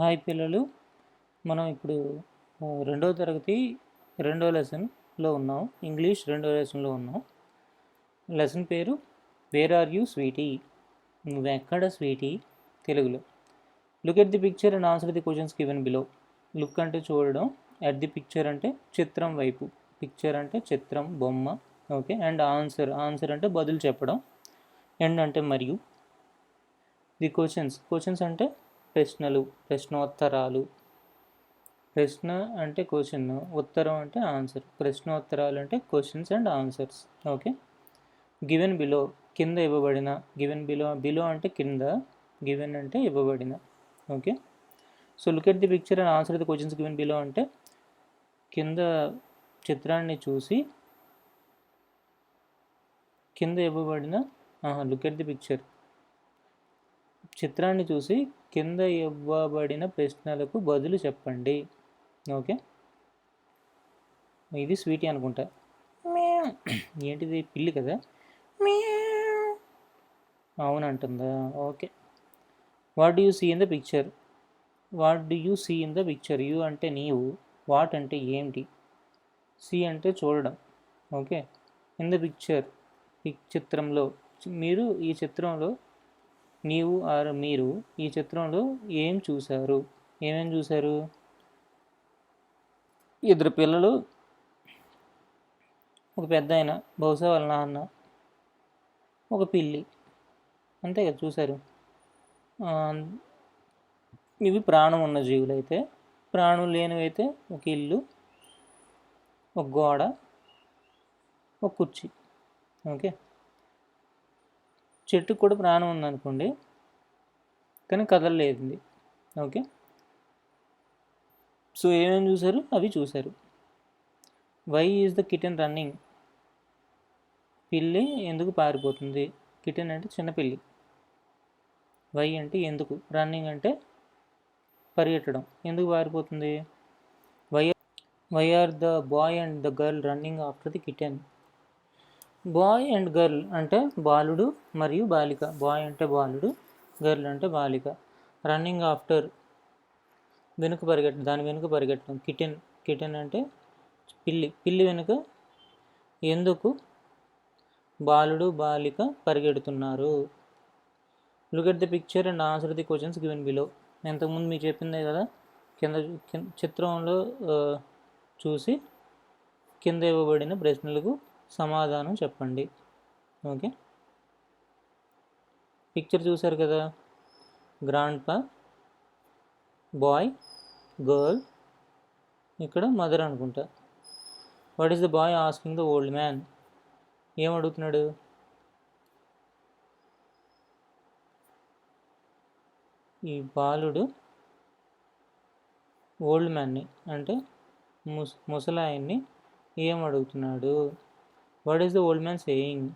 Hi పిల్లలు, మనం ఇప్పుడు రెండవ తరగతి రెండో లెసన్లో ఉన్నాం. ఇంగ్లీష్ రెండో లెసన్లో ఉన్నాం. లెసన్ పేరు వేర్ ఆర్ యూ స్వీటీ, నువ్వెక్కడ స్వీటీ తెలుగులో. Look at the picture and answer the questions given below. Look అంటే చూడడం, ఎట్ ది పిక్చర్ అంటే చిత్రం వైపు, పిక్చర్ అంటే చిత్రం బొమ్మ, ఓకే. అండ్ ఆన్సర్ అంటే బదులు చెప్పడం, ఎండ్ అంటే మరియు. ది క్వశ్చన్స్ అంటే ప్రశ్నలు, ప్రశ్నోత్తరాలు. ప్రశ్న అంటే క్వశ్చన్, ఉత్తరం అంటే ఆన్సర్. ప్రశ్నోత్తరాలు అంటే questions and answers, okay. Given below, కింద ఇవ్వబడిన. గివెన్ బిలో అంటే కింద, గివెన్ అంటే ఇవ్వబడిన, okay. So look at the picture and answer the questions given below అంటే కింద చిత్రాన్ని చూసి కింద ఇవ్వబడిన లుక్ ఎట్ ది పిక్చర్, చిత్రాన్ని చూసి కింద ఇవ్వబడిన ప్రశ్నలకు బదులు చెప్పండి, ఓకే. ఇది స్వీటీ అనుకుంటా. ఏంటిది, పిల్లి కదా. అవునంటుందా, okay. What do you see in the picture, what do you see in the picture. You అంటే నీవు, వాట్ అంటే ఏమిటి, సీ అంటే చూడడం, ఓకే. ఇన్ ద పిక్చర్ చిత్రంలో, మీరు ఈ చిత్రంలో, నీవు ఆర్ మీరు ఈ చిత్రంలో ఏం చూశారు, ఏమేం చూశారు. ఇద్దరు పిల్లలు, ఒక పెద్ద ఆయన, బహుశా వాళ్ళ నాన్న, ఒక పిల్లి, అంతే కదా చూశారు. ఇవి ప్రాణం ఉన్న జీవులు అయితే. ప్రాణం లేనివైతే ఒక ఇల్లు, ఒక గోడ, ఒక కుర్చీ, ఓకే. చెట్టుకు కూడా ప్రాణం ఉందనుకోండి, కానీ కదలలేదు, ఓకే. సో ఏమేమి చూశారు, అవి చూశారు. Why is the kitten running, పిల్లి ఎందుకు పారిపోతుంది. కిటెన్ అంటే చిన్నపిల్లి. వై అంటే ఎందుకు, రన్నింగ్ అంటే పరిగెట్టడం, ఎందుకు పారిపోతుంది. Why are the boy and the girl running after the kitten. Boy and girl అంటే బాలుడు మరియు బాలిక. బాయ్ అంటే బాలుడు, గర్ల్ అంటే బాలిక. రన్నింగ్ ఆఫ్టర్ వెనుక పరిగెట్టడం, దాని వెనుక పరిగెట్టడం. కిటెన్ అంటే పిల్లి వెనుక ఎందుకు బాలుడు బాలిక పరిగెడుతున్నారు. Look at the picture and answer the questions given below. ఇంతకుముందు మీకు చెప్పిందే కదా, కింద చిత్రంలో చూసి కింద ఇవ్వబడిన ప్రశ్నలకు సమాధానం చెప్పండి, ఓకే. పిక్చర్ చూశారు కదా, గ్రాండ్ పా, బాయ్, గర్ల్, ఇక్కడ మదర్ అనుకుంటా. What is the boy asking the old man, ఏం అడుగుతున్నాడు. ఈ బాలుడు ఓల్డ్ మ్యాన్ని అంటే ముసలాయన్ని ఏం అడుగుతున్నాడు. What is the old man saying,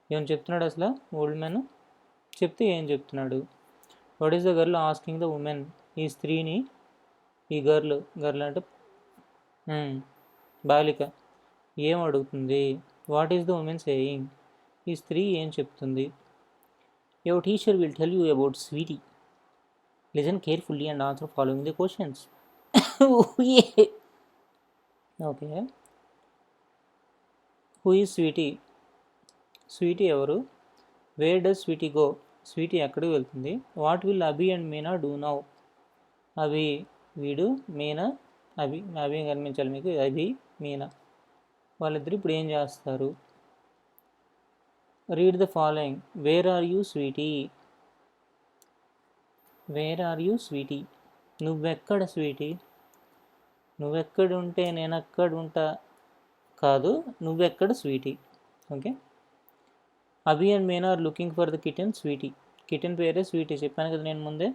ఏం చెప్తున్నాడు అసలు ఓల్డ్ మ్యాన్, చెప్తే ఏం చెప్తున్నాడు. What is the girl asking the woman, ఈ స్త్రీని, ఈ గర్ల్ అంటే బాలిక ఏం అడుగుతుంది. What is the woman saying, ఈ స్త్రీ ఏం చెప్తుంది. Your teacher will tell you about Sweety. Listen carefully and answer following the questions. Okay. Who is Sweety, Sweety ఎవరు. Where does Sweety go, Sweety ఎక్కడికి వెళ్తుంది. What will Abhi and Meena do now, Abhi వీడు, మీనా అభి కనిపించాలి మీకు, అభి మీనా వాళ్ళిద్దరు ఇప్పుడు ఏం చేస్తారు. Read the following. Where are you sweetie, where are you sweetie, నువ్వెక్కడ స్వీటీ. నువ్వెక్కడుంటే నేను అక్కడ ఉంటా కాదు, నువ్వెక్కడ sweetie, okay. Abhi and Meena are looking for the kitten sweetie. Kitten పేరే స్వీటీ, చెప్పాను కదా నేను ముందే,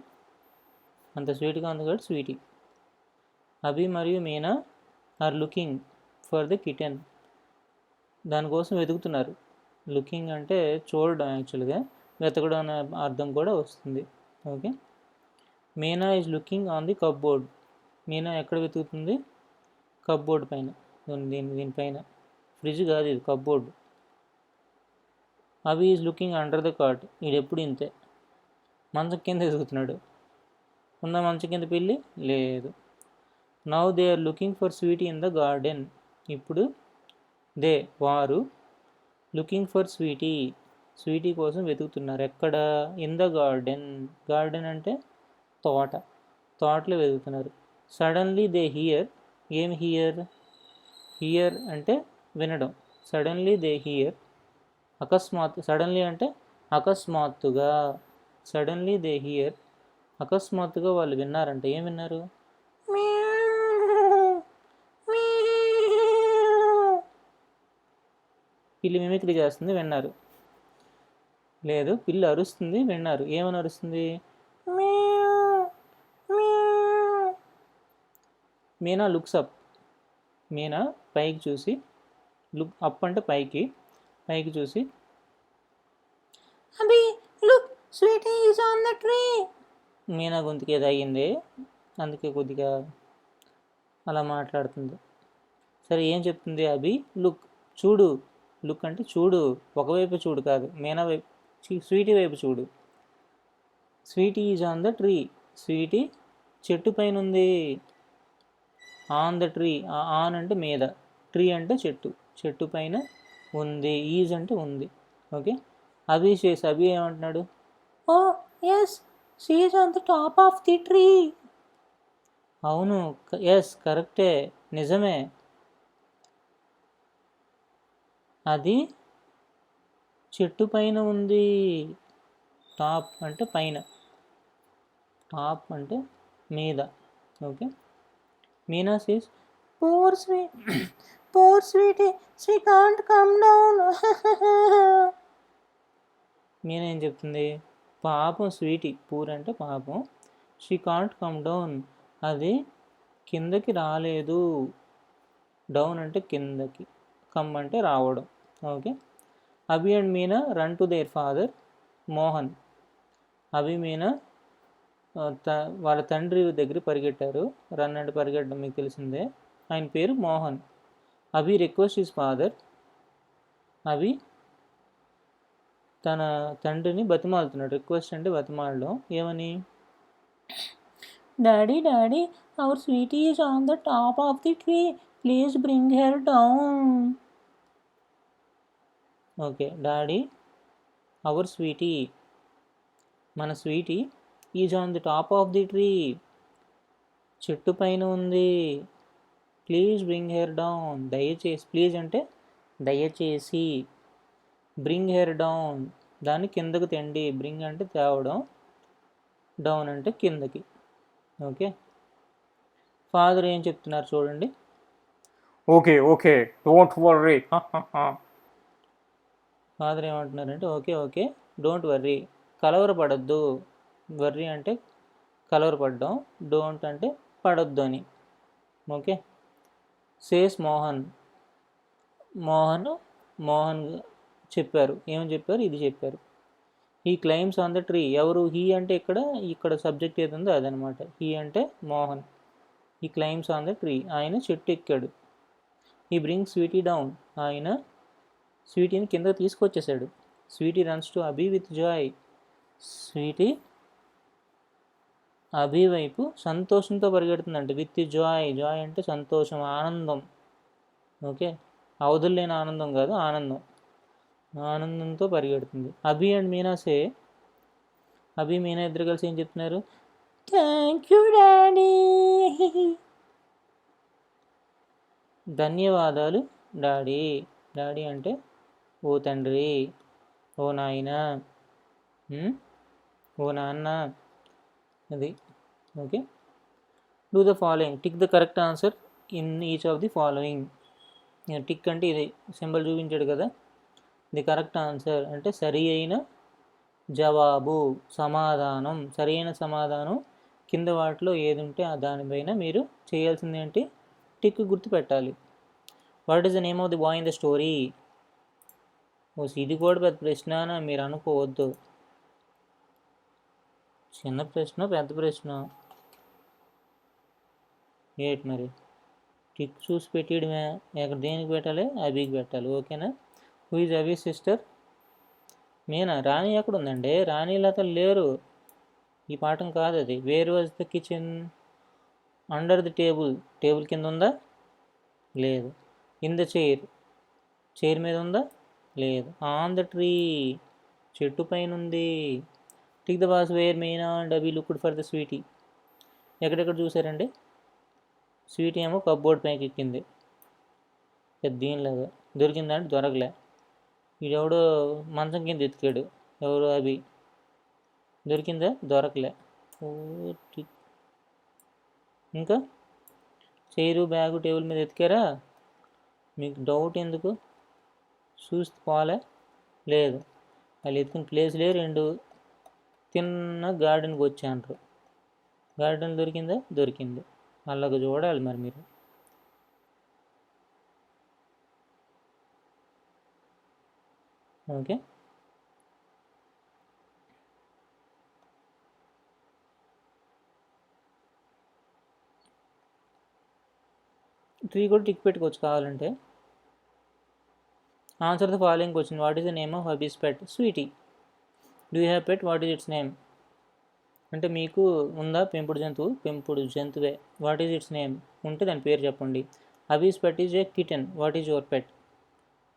అంత స్వీట్గా ఉంది కాబట్టి స్వీటీ. అభి మరియు Meena are looking for the kitten, దానికోసం వెతుకుతున్నారు. లుకింగ్ అంటే చూడడం, యాక్చువల్గా వెతకడం అనే అర్థం కూడా వస్తుంది, okay. Meena is looking on the cupboard, Meena ఎక్కడ వెతుకుతుంది, కప్బోర్డ్ పైన, దీనిపైన, ఫ్రిడ్జ్ కాదు ఇది, cupboard. Abhi is looking under the cot, ఇది ఎప్పుడు ఇంతే, మంచం కింద వెతుకుతున్నాడు. ఉన్న మంచం కింద పిల్లి లేదు. Now they are looking for sweetie in the garden. ఇప్పుడు వారు లుకింగ్ ఫర్ స్వీటీ కోసం వెతుకుతున్నారు. ఎక్కడ? ఇన్ ద గార్డెన్ అంటే తోటలో వెతుకుతున్నారు. Suddenly they here. ఏం హియర్ అంటే వినడం. సడన్లీ దే హియర్, సడన్లీ అంటే అకస్మాత్తుగా. సడన్లీ దే హియర్, అకస్మాత్తుగా వాళ్ళు విన్నారంట. ఏం విన్నారు? పిల్లి మిమిక్రీ చేస్తుంది, విన్నారు. లేదు, పిల్లి అరుస్తుంది, విన్నారు. ఏమని అరుస్తుంది? Meena looks up. మీనా పైకి చూసి, లుక్ అప్ అంటే పైకి చూసి, Abhi look Sweety is on the tree. Meena గొంతుకి ఏదో అయ్యింది, అందుకే కొద్దిగా అలా మాట్లాడుతుంది. సరే, ఏం చెప్తుంది? అభి లుక్, చూడు. లుక్ అంటే చూడు, ఒకవైపు చూడు కాదు, మీనా వైపు, స్వీటీ వైపు చూడు. Sweetie is on the tree. స్వీటీ చెట్టు పైన ఉంది. ఆన్ ద ట్రీ, ఆన్ అంటే మీద, ట్రీ అంటే చెట్టు పైన ఉంది. ఈజ్ అంటే ఉంది. ఓకే, అభి ఏమంటున్నాడు? Oh yes, she is on the top of the tree. అవును, ఎస్ కరెక్టే, నిజమే. అది చెట్టు పైన ఉంది. టాప్ అంటే పైన, టాప్ అంటే మీద. Okay, Meena says poor sweetie she can't come down. Meena ఏం చెప్తుంది? పాపం స్వీటీ, పూర్ అంటే పాపం, షీ కాంట్ కమ్ డౌన్, అది కిందకి రాలేదు. డౌన్ అంటే కిందకి, కమ్ అంటే రావడం. Okay, Abhi and Meena run to their father Mohan. Abhi, Meena వాళ్ళ తండ్రి దగ్గర పరిగెట్టారు. రన్ అంటే పరిగెట్టడం మీకు తెలిసిందే. ఆయన పేరు Mohan. Abhi request his father. Abhi తన తండ్రిని బతిమాలుతున్నాడు. రిక్వెస్ట్ అంటే బతిమాలడం. ఏమని? Daddy our Sweety is on the top of the tree, please bring her down. Okay, daddy our Sweety, మన Sweety, is on the top of the tree, చెట్టు పైన ఉంది. ప్లీజ్ బ్రింగ్ హెర్ డౌన్, దయచేసి. Please అంటే దయచేసి. Bring her down, దాన్ని కిందకు తెండి. బ్రింగ్ అంటే తేవడం, డౌన్ అంటే కిందకి. ఓకే, ఫాదర్ ఏం చెప్తున్నారు చూడండి. Okay don't worry. ఫాదర్ ఏమంటున్నారంటే ఓకే డోంట్ వర్రీ, కలవరపడద్దు. వర్రీ అంటే కలవరపడ్డం, డోంట్ అంటే పడద్దు అని. ఓకే, సేస్ మోహన్ చెప్పారు. ఏమని చెప్పారు? ఇది చెప్పారు. He climbs on the tree. ఎవరు? హీ అంటే ఇక్కడ సబ్జెక్ట్ ఏది ఉందో అదనమాట. హీ అంటే Mohan. He climbs on the tree, ఆయన చెట్టు ఎక్కాడు. హీ బ్రింగ్స్ స్వీటీ డౌన్, ఆయన స్వీటీని కింద తీసుకొచ్చేసాడు. Sweety runs to Abhi with joy. Sweety Abhi వైపు సంతోషంతో పరిగెడుతుందంటే విత్ జాయ్ అంటే సంతోషం, ఆనందం. ఓకే, అవధులేని ఆనందం కాదు, ఆనందంతో పరిగెడుతుంది. అభి అండ్ మీనా ఇద్దరు కలిసి ఏం చెప్తున్నారు? థ్యాంక్ యూ డాడీ, ధన్యవాదాలు డాడీ అంటే ఓ తండ్రి, ఓ నాయన, ఓ నాన్న, అది. Okay, do the following, tick the correct answer in each of the following. Tick అంటే ఇది సింబల్ చూపించాడు కదా, ది కరెక్ట్ ఆన్సర్ అంటే సరి అయిన జవాబు, సమాధానం. సరి అయిన సమాధానం కింద వాటిలో ఏది ఉంటే దానిపైన మీరు చేయాల్సింది ఏంటి? టిక్ గుర్తు పెట్టాలి. What is the name of the boy in the story? ఇది కూడా పెద్ద ప్రశ్న అని మీరు అనుకోవద్దు. చిన్న ప్రశ్న, పెద్ద ప్రశ్న ఏంటి మరి? టిక్ చూసి పెట్టేయడమే. ఎక్కడ దేనికి పెట్టాలి? అభికి పెట్టాలి. ఓకేనా? Who is Abhi sister? Meena. Rani ఎక్కడ ఉందండి? రాణి లత లేరు. ఈ పాఠం కాదు అది. Where was the kitchen? Under the table. Table కింద ఉందా? లేదు. In the chair. చైర్ మీద ఉందా? లేదు. On the tree. చెట్టు పైన ఉంది. Tick the box where Meena and Abhi looked for the sweetie. ఎక్కడెక్కడ చూసారండి? స్వీటీ ఏమో కప్బోర్డ్ పైకి ఎక్కింది పెద్ద దీనిలాగా. దొరికిందంటే దొరకలే. వీడెవడో మంచం కింద ఎత్తికాడు. ఎవరు? అవి. దొరికిందా? దొరకలే. ఇంకా చైరు బ్యాగు టేబుల్ మీద ఎతికారా? మీకు డౌట్ ఎందుకు? చూస్తే పోలే? లేదు. వాళ్ళు ఎత్తుకున్న ప్లేస్లే 2 తిన్న గార్డెన్కి వచ్చాంటారు. గార్డెన్ దొరికిందా? దొరికింది. అలాగ చూడాలి మరి మీరు. ఓకే. ట్రీ కూడా టిక్ పెట్టుకోవచ్చు కావాలంటే. Answer the following question. What is the name of Abby's pet? Sweety. Do you have pet? What is its name? అంటే మీకు ఉందా పెంపుడు జంతువు? పెంపుడు జంతువే. What is its name? ఉంటే దాని పేరు చెప్పండి. Abby's pet is a kitten. What is your pet?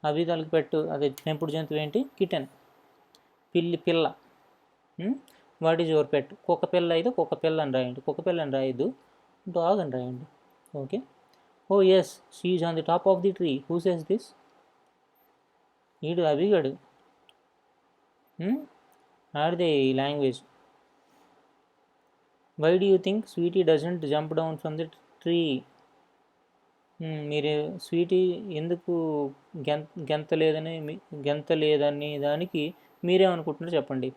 అవి దానికి పెట్టు. అదే పెంపుడు జంతువు ఏంటి? కిటెన్. పిల్ల. What is your pet? కుక్క పిల్ల అయితే కుక్క పిల్ల అని రాయండి. కుక్క పిల్ల అని రాయద్దు, డాగ్ అని రాయండి. Okay. Oh yes, she is on the top of the tree. Who says this? ఈడు అభిగాడు. ఆడిదే ఈ language. Why do you think sweetie doesn't jump down from the tree? మీరు స్వీటీ ఎందుకు గెంతలేదని దానికి మీరేమనుకుంటున్నారో చెప్పండి.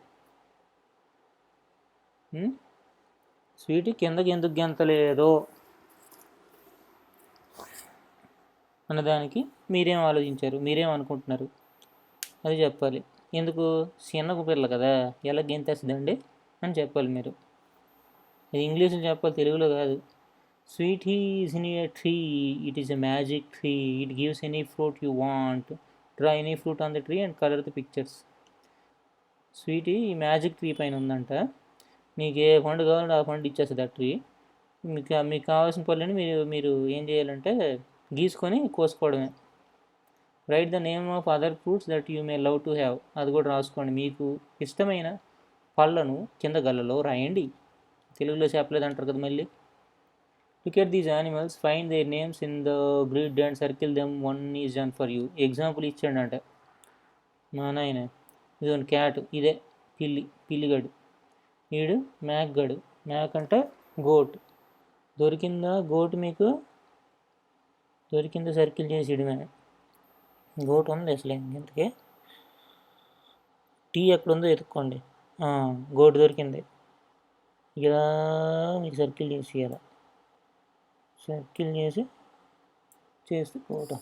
స్వీటీ కిందకి ఎందుకు గెంతలేదో అన్నదానికి మీరేం ఆలోచించారు, మీరేం అనుకుంటున్నారు అది చెప్పాలి. ఎందుకు? చిన్నకు పిల్ల కదా, ఎలా గెంతేస్తుందండి అని చెప్పాలి మీరు. ఇది ఇంగ్లీష్లో చెప్పాలి, తెలుగులో కాదు. Sweetie is in a tree. It is a magic tree. It gives any fruit you want. Draw any fruit on the tree and color the pictures. Sweetie ఈ మ్యాజిక్ ట్రీ పైన ఉందంట. మీకు ఏ పండు కావాలంటే ఆ పండు ఇచ్చేస్తుంది ఆ ట్రీ. మీకు కావాల్సిన పళ్ళని మీరు ఏం చేయాలంటే గీసుకొని కోసుకోవడమే. Write the name of other fruits that you may love to have. అది కూడా రాసుకోండి. మీకు ఇష్టమైన పళ్ళను కింద గల్లలో రాయండి. తెలుగులో చెప్పలేదంటారు కదా మళ్ళీ. Look at these animals, find their names in the grid and circle them. One is done for you. Example ఇచ్చాడంట మా నాయన. ఇదిగోండి క్యాట్, ఇదే పిల్లిగడు. వీడు మ్యాక్ గడు. మ్యాక్ అంటే గోట్. దొరికిందా గోట్? మీకు దొరికిందా? సర్కిల్ చేసి ఇడమే. గోట్ ఉంది అసలు ఇంతకే. టీ ఎక్కడుందో ఎత్తుక్కోండి. గోట్ దొరికింది. ఇలా మీకు సర్కిల్ చేసి ఇవ్వాలి. సర్కిల్ చేస్తే పోవటం.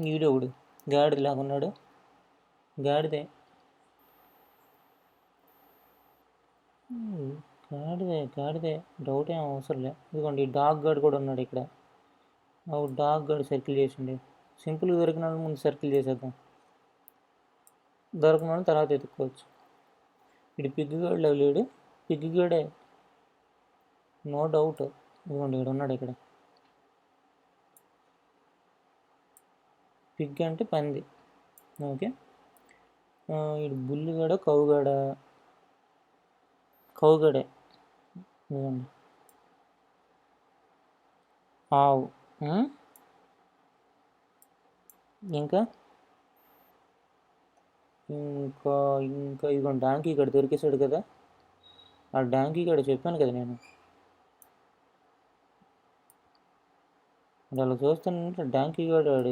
వీడొకడు గాడిద లాగా ఉన్నాడు. గాడిదే డౌట్ ఏం అవసరం లే. ఇదిగోండి డాగ్ గార్డ్ కూడా ఉన్నాడు ఇక్కడ. డాగ్ గార్డ్ సర్కిల్ చేసిండి. సింపుల్గా దొరికిన ముందు సర్కిల్ చేసేద్దాం. దొరకని తర్వాత ఎత్తుక్కోవచ్చు. ఇటు పిగ్గుగాడులో లేడు. పిగ్గుగాడే నో డౌట్. ఇదిగోండి ఇక్కడ ఉన్నాడు. ఇక్కడ పిగ్ అంటే పంది. ఓకే. ఇటు బుల్లిగాడ కౌగడే. ఇదిగోండి ఆవు. ఇంకా ఇంకా ఇంకా ఇదిగోండి డాంకీ ఇక్కడ దొరికేసాడు కదా. ఆ డాంకీ ఇక్కడ చెప్పాను కదా నేను. అలా చూస్తానంటే డాంకీ గాడు వాడు.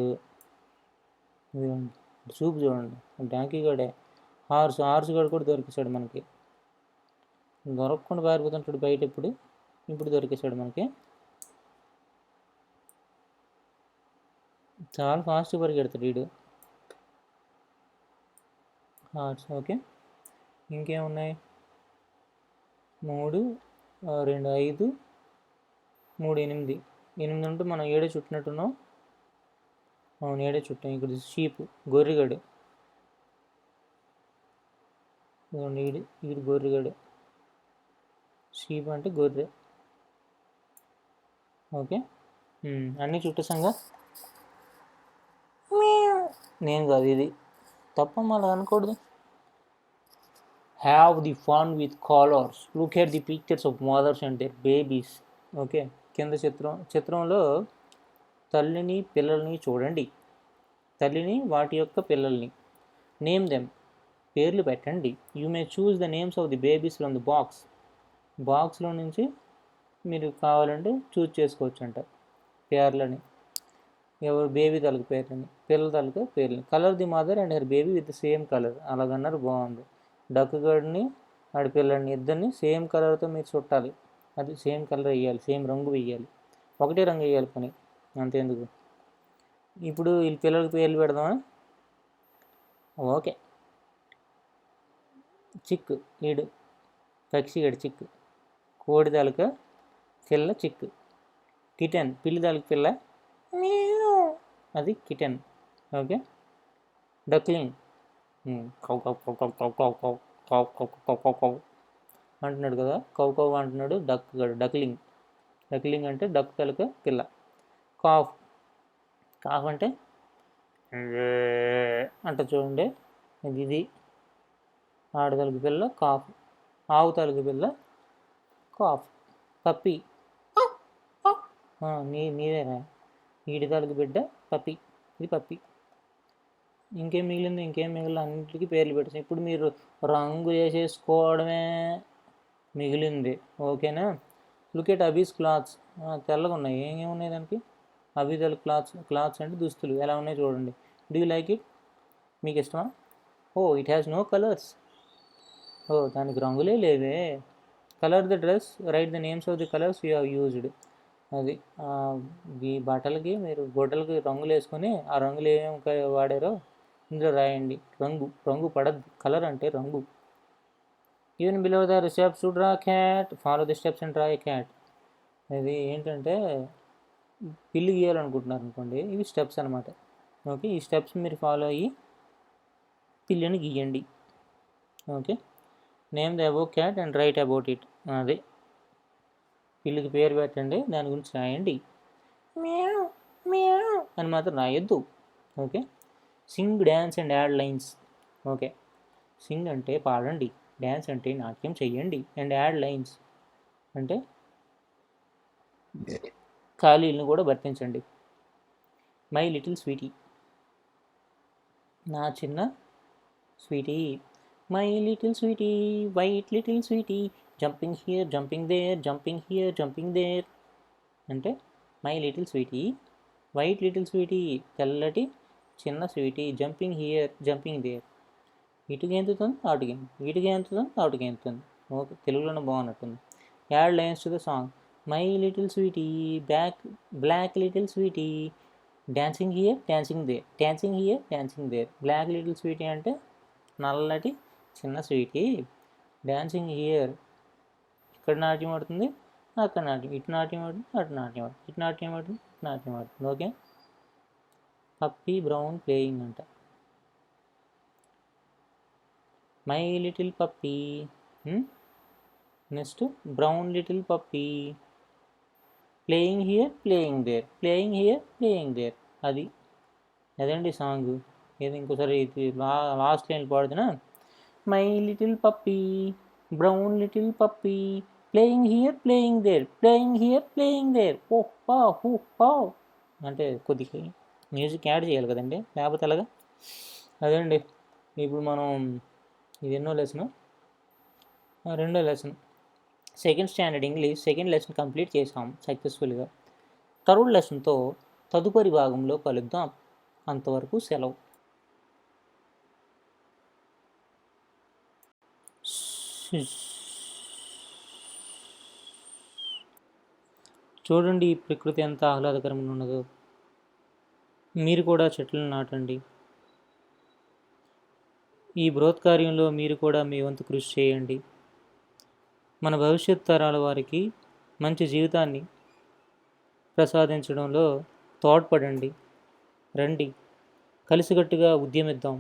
చూపు చూడండి, డాంకీ గాడే. హార్స్ గాడు కూడా దొరికేసాడు మనకి. దొరకకుండా పారిపోతుంటాడు బయట. ఇప్పుడు దొరికేసాడు మనకి. చాలా ఫాస్ట్గా పరిగెడతాడు వీడు. హార్స్. ఓకే. ఇంకేమున్నాయి? 3, 2, 5, 3, 8. 8 ఉంటే మనం 7 చుట్టినట్టున్నాం. అవును, 7 చుట్టాం. ఇక్కడ షీప్, గొర్రెగాడు. ఇదిగోండి ఈడు గొర్రెగాడు. షీప్ అంటే గొర్రె. ఓకే, అన్నీ చుట్టేసంగా. నేను కాదు, ఇది తప్ప అలా అనకూడదు. Have the fun with colours, look at the pictures of mothers and their babies. Okay, కింద చిత్రంలో తల్లిని పిల్లల్ని చూడండి. తల్లిని, వాటి యొక్క పిల్లల్ని. నేమ్ దెమ్, పేర్లు పెట్టండి. You may choose the names of the babies from the box. బాక్స్లో నుంచి మీరు కావాలంటే చూస్ చేసుకోవచ్చు అంట పేర్లని. ఎవరు బేబీ తాలూకు పేర్లని, పిల్లల తాలూకు పేర్లని. Colour the mother and her baby with same colour. అలాగన్నారు, బాగుంది. డక్ గర్డ్ని ఆడి పిల్లల్ని ఇద్దరిని సేమ్ కలర్తో మీరు చుట్టాలి. అది సేమ్ కలర్ వేయాలి, సేమ్ రంగు వేయాలి. ఒకటే రంగు వేయాలి పని, అంతేందుకు. ఇప్పుడు వీళ్ళ పిల్లలకి పేర్లు పెడదామా? ఓకే. చిక్కు, ఈడు పక్షిగాడు చిక్కు. కోడి తాలూకా పిల్ల చిక్కు. కిటెన్, పిల్లి తాలూకు పిల్ల, అది kitten. Okay. Duckling, cow cow cow cow cow cow cow cow cow cow cow cow అంటున్నాడు కదా, కౌ కౌ అంటున్నాడు. డక్లింగ్. డక్లింగ్ అంటే డక్ తాలూకా పిల్ల. కాఫ్, కాఫ్ అంటే అంట చూడండి. ఇది ఆడతాలూకు పిల్ల కాఫ్. ఆవు తాలూకు పిల్ల కాఫ్. పప్పి, నీదేనా? ఈడి తాలూకు బిడ్డ పప్పి, ఇది పప్పి. ఇంకేం మిగిలింది? ఇంకేం మిగిలిన అన్నింటికి పేర్లు పెట్టేసి ఇప్పుడు మీరు రంగు వేసేసుకోవడమే మిగిలింది. ఓకేనా? Look at Abby's clothes. తెల్లగా ఉన్నాయి. ఏమేమున్నాయి దానికి? అబీ తాలూకు క్లాత్స్ అంటే దుస్తులు ఎలా ఉన్నాయి చూడండి. Do you like it? మీకు ఇష్టమా? It has no colours. దానికి రంగులే లేవే. Colour the dress, right the names of the colours you have used. అది ఈ బట్టలకి మీరు గుడ్డలకి రంగులు వేసుకొని ఆ రంగులు ఏమేమి వాడారో ఇందులో రాయండి. రంగు పడద్దు. కలర్ అంటే రంగు. Even below the steps to draw cat, follow the steps and draw A cat. ఇది ఏంటంటే పిల్లి గీయాలనుకుంటున్నారు అనుకోండి, ఇవి స్టెప్స్ అనమాట. ఓకే, ఈ స్టెప్స్ మీరు ఫాలో అయ్యి పిల్లిని గీయండి. Okay, name the above cat and write about it. అదే పిల్లికి పేరు పెట్టండి, దాని గురించి రాయండి. మ్యావ్ మ్యావ్ అని మాత్రం రాయొద్దు. Okay. Sing, dance and add lines. Okay, sing అంటే పాడండి, డ్యాన్స్ అంటే నాట్యం చెయ్యండి, అండ్ యాడ్ లైన్స్ అంటే ఖాళీలను కూడా భర్తించండి. మై లిటిల్ స్వీటీ, నా చిన్న Sweety. My little Sweety, white little Sweety, jumping here jumping there, jumping here jumping there. అంటే my little Sweety, white little Sweety, తెల్లటి చిన్న Sweety, jumping here jumping there. ఇటుకి ఎంతుతుంది, అటుకి ఇటుకి ఎంతుతుంది, అటుకి ఎంతుతుంది. ఓకే, తెలుగులోనే బాగున్నట్టుంది. Add lines to the song. My little Sweety, black little Sweety, dancing here dancing there, dancing here dancing there. Black little Sweety అంటే నల్లటి చిన్న స్వీటీ, డాన్సింగ్ హియర్ ఇక్కడ నాట్యం ఆడుతుంది, అక్కడ నాట్యం, ఇటు నాట్యం ఆడుతుంది, అటు నాట్యం ఆడుతుంది, ఇటు నాట్యం ఆడుతుంది, ఇటు నాట్యం ఆడుతుంది. ఓకే. పప్పీ బ్రౌన్ ప్లేయింగ్ అంట. My little puppy, next brown little puppy, playing here playing there, playing here playing there. అదండి సాంగ్. ఏది ఇంకోసారి లాస్ట్ లైన్ పాడుతున్నా. My little puppy, brown little puppy, playing here playing there, playing here playing there. అంటే కొద్దిగా music add చేయాలి కదండి, లేకపోతే అలాగా. అదండి. ఇప్పుడు మనం ఇది ఎన్నో లెసన్? రెండో lesson. Second standard English second lesson complete చేసాం సక్సెస్ఫుల్గా. థర్డ్ లెసన్తో తదుపరి భాగంలో కలుద్దాం. అంతవరకు సెలవు. చూడండి ఈ ప్రకృతి ఎంత ఆహ్లాదకరంగా ఉన్నదో. మీరు కూడా చెట్లను నాటండి. ఈ బృహత్ కార్యంలో మీరు కూడా మీ వంతు కృషి చేయండి. మన భవిష్యత్ తరాల వారికి మంచి జీవితాన్ని ప్రసాదించడంలో తోడ్పడండి. రండి, కలిసికట్టుగా ఉద్యమిద్దాం.